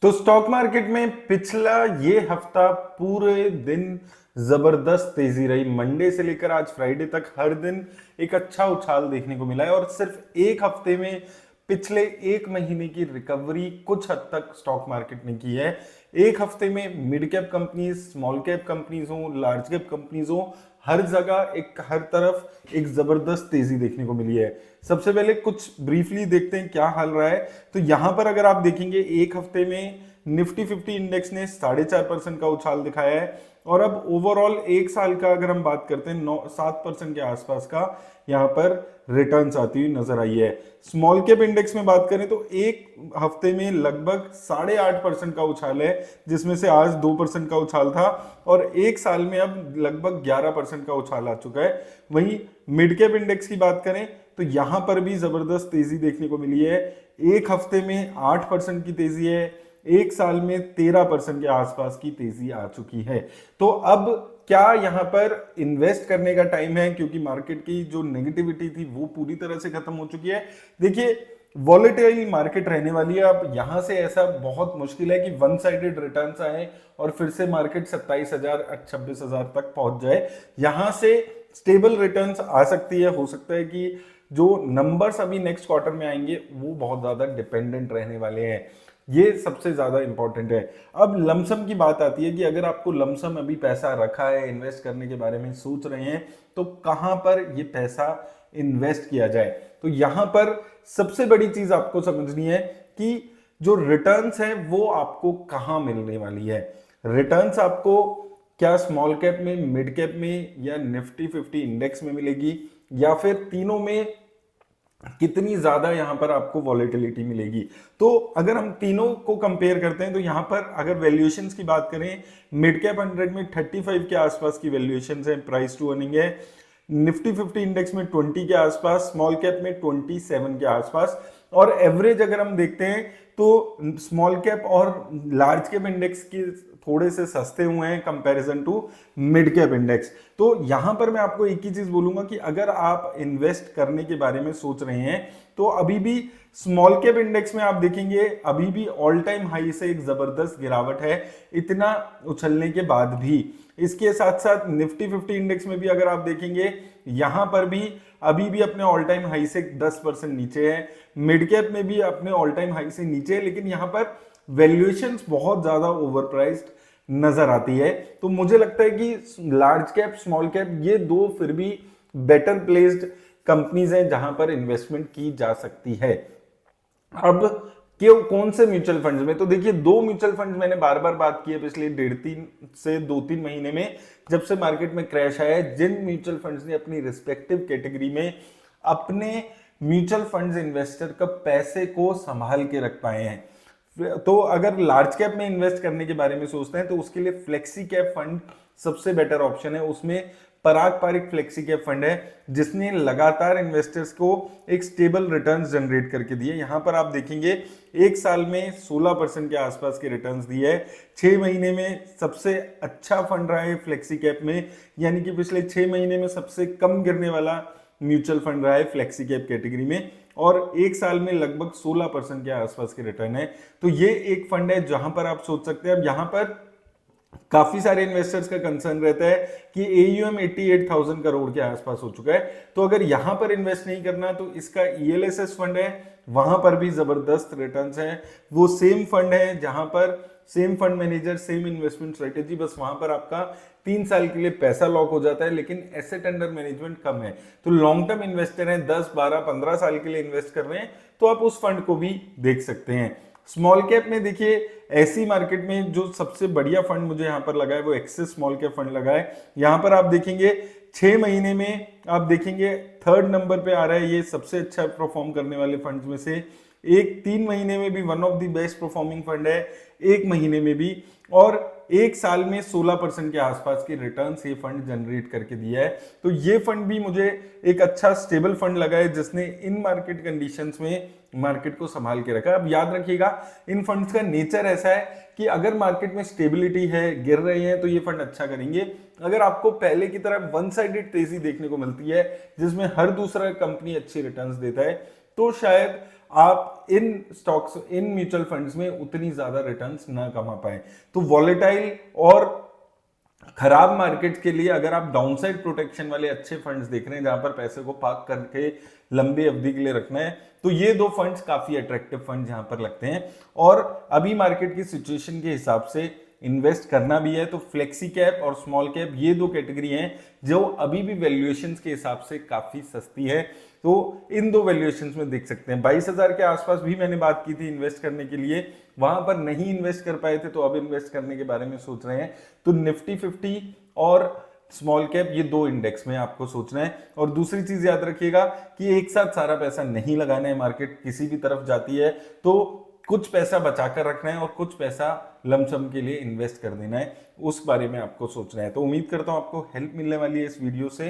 तो stock market में पिछला ये हफ्ता पूरे दिन जबरदस्त तेजी रही। मंडे से लेकर आज फ्राइडे तक हर दिन एक अच्छा उछाल देखने को मिला है और सिर्फ एक हफ्ते में पिछले एक महीने की रिकवरी कुछ हद तक स्टॉक मार्केट ने की है। एक हफ्ते में mid cap companies, small cap companies हो, लार्ज कैप कंपनीज हो, हर जगह हर तरफ एक जबरदस्त तेजी देखने को मिली है। सबसे पहले कुछ ब्रीफली देखते हैं क्या हाल रहा है। तो यहां पर अगर आप देखेंगे एक हफ्ते में निफ्टी 50 इंडेक्स ने 4.5% का उछाल दिखाया है और अब ओवरऑल एक साल का अगर हम बात करते हैं 7% के आसपास का यहाँ पर रिटर्न्स आती हुई नजर आई है। स्मॉल कैप इंडेक्स में बात करें तो एक हफ्ते में लगभग 8.5% का उछाल है, जिसमें से आज 2% का उछाल था और एक साल में अब लगभग 11% का उछाल आ चुका है। वहीं मिड कैप इंडेक्स की बात करें तो यहां पर भी जबरदस्त तेजी देखने को मिली है। एक हफ्ते में 8% की तेजी है, एक साल में 13% के आसपास की तेजी आ चुकी है। तो अब क्या यहां पर इन्वेस्ट करने का टाइम है, क्योंकि मार्केट की जो नेगेटिविटी थी वो पूरी तरह से खत्म हो चुकी है। देखिए, वॉलेटाइल मार्केट रहने वाली है। अब यहां से ऐसा बहुत मुश्किल है कि वन साइडेड रिटर्न्स आए और फिर से मार्केट 27,000 26,000 तक पहुंच जाए। यहां से स्टेबल रिटर्न्स आ सकती है। हो सकता है कि जो नंबर्स अभी नेक्स्ट क्वार्टर में आएंगे वो बहुत ज्यादा डिपेंडेंट रहने वाले हैं। ये सबसे ज्यादा इंपॉर्टेंट है। अब लमसम की बात आती है कि अगर आपको लमसम अभी पैसा रखा है, इन्वेस्ट करने के बारे में सोच रहे हैं, तो कहां पर ये पैसा इन्वेस्ट किया जाए। तो यहां पर सबसे बड़ी चीज आपको समझनी है कि जो रिटर्न्स है वो आपको कहां मिलने वाली है। रिटर्न्स आपको क्या स्मॉल कैप में, मिड कैप में या निफ्टी 50 इंडेक्स में मिलेगी, या फिर तीनों में कितनी ज्यादा यहां पर आपको वॉलेटिलिटी मिलेगी। तो अगर हम तीनों को कंपेयर करते हैं तो यहां पर अगर वैल्यूएशंस की बात करें, मिड कैप 100 में 35 के आसपास की वैल्यूएशंस है, प्राइस टू अर्निंग है। निफ्टी 50 इंडेक्स में 20 के आसपास, स्मॉल कैप में 27 के आसपास। और एवरेज अगर हम देखते हैं तो स्मॉल कैप और लार्ज कैप इंडेक्स की थोड़े से सस्ते हुए हैं comparison to mid cap index. तो यहां पर मैं आपको एक ही चीज बोलूंगा कि अगर आप इन्वेस्ट करने के बारे में सोच रहे हैं तो अभी भी स्मॉल कैप इंडेक्स में आप देखेंगे अभी भी ऑल टाइम हाई से एक जबरदस्त गिरावट है, इतना उछलने के बाद भी। इसके साथ साथ निफ्टी 50 इंडेक्स में भी अगर आप देखेंगे यहां पर भी अभी भी अपने ऑल टाइम हाई से 10% नीचे है। मिड कैप में भी अपने ऑल टाइम हाई से नीचे है, लेकिन यहां पर वैल्यूएशंस बहुत ज्यादा ओवर प्राइस्ड नजर आती है। तो मुझे लगता है कि लार्ज कैप, स्मॉल कैप, ये दो फिर भी बेटर प्लेस्ड कंपनीज हैं जहां पर इन्वेस्टमेंट की जा सकती है। अब क्यों, कौन से म्यूचुअल फंड्स में, तो देखिए दो म्यूचुअल फंड्स मैंने बार बार बात की है पिछले 1.5 से 2-3 महीने में, जब से मार्केट में क्रैश आया है। जिन म्यूचुअल फंड्स ने अपनी रिस्पेक्टिव कैटेगरी में अपने म्यूचुअल फंड्स इन्वेस्टर का पैसे को संभाल के रख पाए हैं। तो अगर लार्ज कैप में इन्वेस्ट करने के बारे में सोचते हैं तो उसके लिए फ्लेक्सी कैप फंड सबसे बेटर ऑप्शन है। उसमें पराग पारिक फ्लेक्सी कैप फंड है जिसने लगातार इन्वेस्टर्स को एक स्टेबल रिटर्न्स जनरेट करके दिए। यहां पर आप देखेंगे एक साल में 16% के आसपास के रिटर्न्स दिए है। 6 महीने में सबसे अच्छा फंड रहा है फ्लेक्सी कैप में, यानी कि पिछले 6 महीने में सबसे कम गिरने वाला म्यूचुअल फंड रहा है फ्लेक्सी कैप कैटेगरी में, और एक साल में लगभग 16% के आसपास के रिटर्न है। तो ये एक फंड है जहां पर आप सोच सकते हैं। अब यहां पर काफी सारे इन्वेस्टर्स का कंसर्न रहता है कि एयूएम 88,000 करोड़ के आसपास हो चुका है, तो अगर यहां पर इन्वेस्ट नहीं करना तो इसका ईएलएसएस फंड है, वहां पर भी जबरदस्त रिटर्न्स हैं। वो सेम फंड है जहां पर same fund manager, same investment strategy, बस वहां पर आपका 3 साल के लिए पैसा लॉक हो जाता है, लेकिन एसेट अंडर मैनेजमेंट कम है। तो लॉन्ग टर्म इन्वेस्टर हैं, 10, 12, 15 साल के लिए इन्वेस्ट कर रहे हैं, तो आप उस फंड को भी देख सकते हैं। स्मॉल कैप में देखिए ऐसी मार्केट में जो सबसे बढ़िया फंड मुझे यहां पर लगा है वो एक्सिस स्मॉल कैप फंड लगा है। यहां पर आप देखेंगे 6 महीने में आप देखेंगे 3rd नंबर पे आ रहा है ये सबसे अच्छा परफॉर्म करने वाले फंड्स में से। 3 महीने में भी one of the best performing fund है, 1 महीने में भी, और एक साल में 16% के आसपास के रिटर्न्स ये फंड जनरेट करके दिया है। तो ये फंड भी मुझे एक अच्छा स्टेबल फंड लगा है जिसने इन मार्केट कंडीशंस में मार्केट को संभाल के रखा है। अब याद रखिएगा इन फंड्स का नेचर ऐसा है कि अगर मार्केट में स्टेबिलिटी है, गिर रहे हैं, तो ये फंड अच्छा करेंगे। अगर आपको पहले की तरह वन साइडेड तेजी देखने को मिलती है जिसमें हर दूसरा कंपनी अच्छी रिटर्न्स देता है, तो शायद आप इन स्टॉक्स, इन म्यूचुअल फंड्स में उतनी ज्यादा रिटर्न्स ना कमा पाए। तो वॉलेटाइल और खराब मार्केट के लिए अगर आप डाउनसाइड प्रोटेक्शन वाले अच्छे फंड्स देख रहे हैं जहां पर पैसे को पार्क करके लंबी अवधि के लिए रखना है, तो ये दो फंड्स काफी अट्रैक्टिव फंड यहां पर लगते हैं। और अभी मार्केट की सिचुएशन के हिसाब से इन्वेस्ट करना भी है तो फ्लेक्सी कैप और स्मॉल कैप ये दो कैटेगरी हैं जो अभी भी वैल्यूएशंस के हिसाब से काफी सस्ती है। तो इन दो वैल्यूएशंस में देख सकते हैं 22,000 के आसपास भी मैंने बात की थी इन्वेस्ट करने के लिए, वहां पर नहीं इन्वेस्ट कर पाए थे तो अब इन्वेस्ट करने के बारे में सोच रहे हैं। तो निफ्टी 50 और स्मॉल कैप ये दो इंडेक्स में आपको सोचना है। और दूसरी चीज याद रखिएगा कि एक साथ सारा पैसा नहीं लगाना है, मार्केट किसी भी तरफ जाती है तो कुछ पैसा बचाकर रखना है और कुछ पैसा लमसम के लिए इन्वेस्ट कर देना है, उस बारे में आपको सोचना है। तो उम्मीद करता हूं आपको हेल्प मिलने वाली है इस वीडियो से।